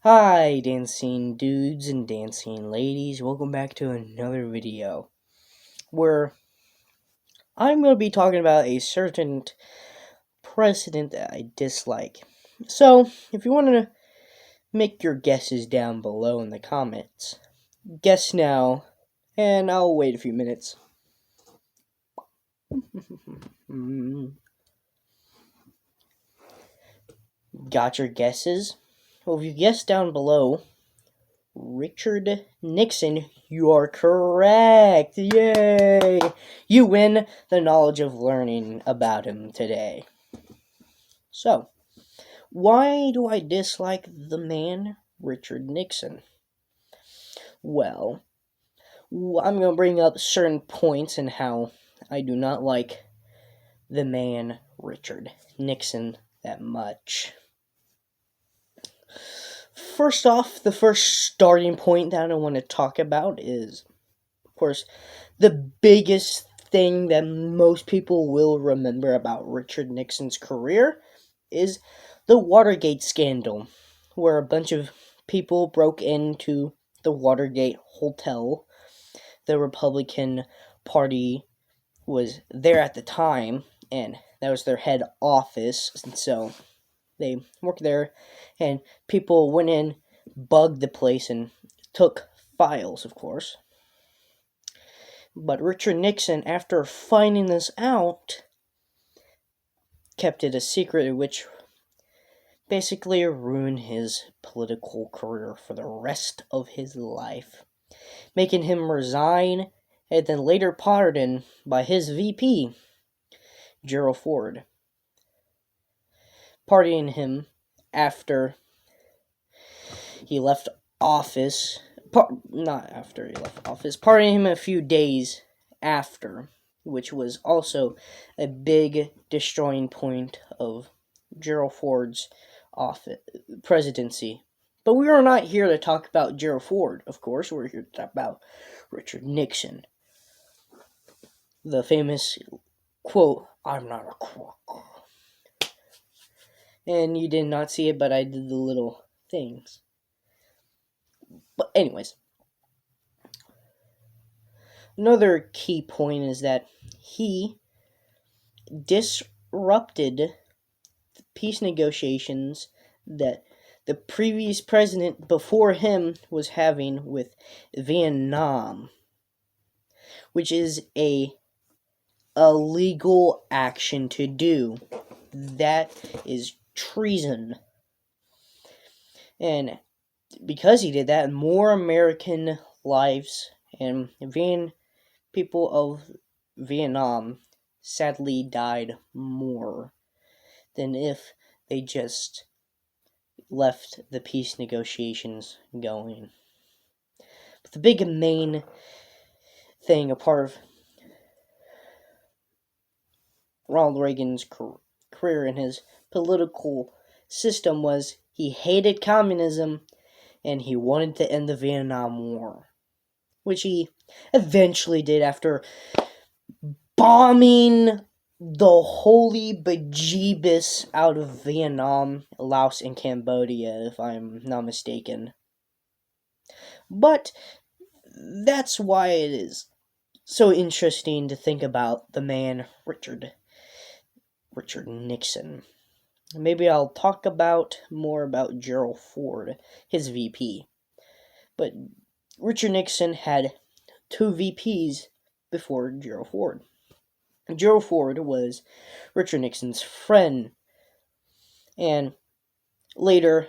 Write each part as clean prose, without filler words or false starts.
Hi, dancing dudes and dancing ladies. Welcome back to another video where I'm going to be talking about a certain president that I dislike. So, if you want to make your guesses down below in the comments, guess now, and I'll wait a few minutes. Got your guesses? Well, if you guess down below, Richard Nixon, you are correct. Yay! You win the knowledge of learning about him today. So, why do I dislike the man Richard Nixon? Well, I'm going to bring up certain points and how I do not like the man Richard Nixon that much. First off, the first starting point that I want to talk about is, of course, the biggest thing that most people will remember about Richard Nixon's career is the Watergate scandal, where a bunch of people broke into the Watergate Hotel. The Republican Party was there at the time, and that was their head office, and so they worked there, and people went in, bugged the place, and took files, of course. But Richard Nixon, after finding this out, kept it a secret, which basically ruined his political career for the rest of his life, making him resign and then later pardoned by his VP, Gerald Ford, pardoning him after he left office. Not after he left office, pardoning him a few days after, which was also a big destroying point of Gerald Ford's office presidency. But we are not here to talk about Gerald Ford, of course. We're here to talk about Richard Nixon. The famous quote, "I'm not a crook." And you did not see it, but I did the little things. But anyways, another key point is that he disrupted the peace negotiations that the previous president before him was having with Vietnam, which is a illegal action to do. That is treason. And because he did that, more American lives and people of Vietnam sadly died more than if they just left the peace negotiations going. But the big main thing, a part of Ronald Reagan's career and his political system, was he hated communism and he wanted to end the Vietnam War, which he eventually did after bombing the holy bejeebus out of Vietnam, Laos, and Cambodia, if I'm not mistaken. But that's why it is so interesting to think about the man Richard Nixon. Maybe I'll talk more about Gerald Ford, his VP. But Richard Nixon had two VPs before Gerald Ford. Gerald Ford was Richard Nixon's friend. And later,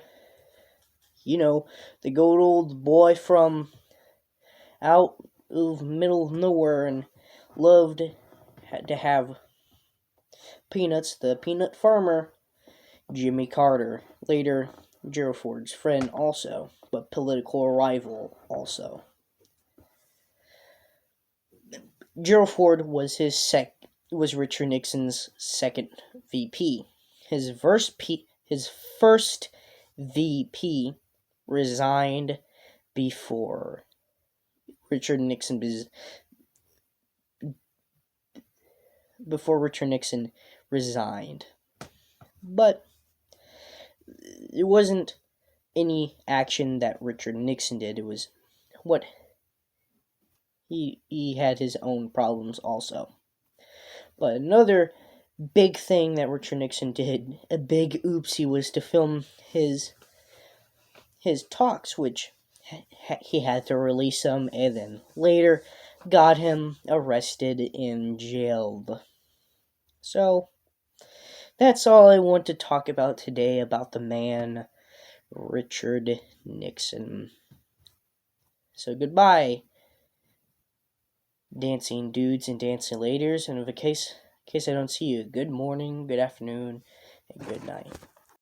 the good old boy from out of middle of nowhere and had to have peanuts, the peanut farmer, Jimmy Carter. Later, Gerald Ford's friend also, but political rival also. Gerald Ford was Richard Nixon's second VP. His first VP resigned before Richard Nixon resigned. But it wasn't any action that Richard Nixon did. It was what he had his own problems also. But another big thing that Richard Nixon did, a big oopsie, was to film his talks, which he had to release them, and then later got him arrested and jailed. So that's all I want to talk about today about the man Richard Nixon. So goodbye, dancing dudes and dancing ladies, and in case I don't see you, good morning, good afternoon, and good night.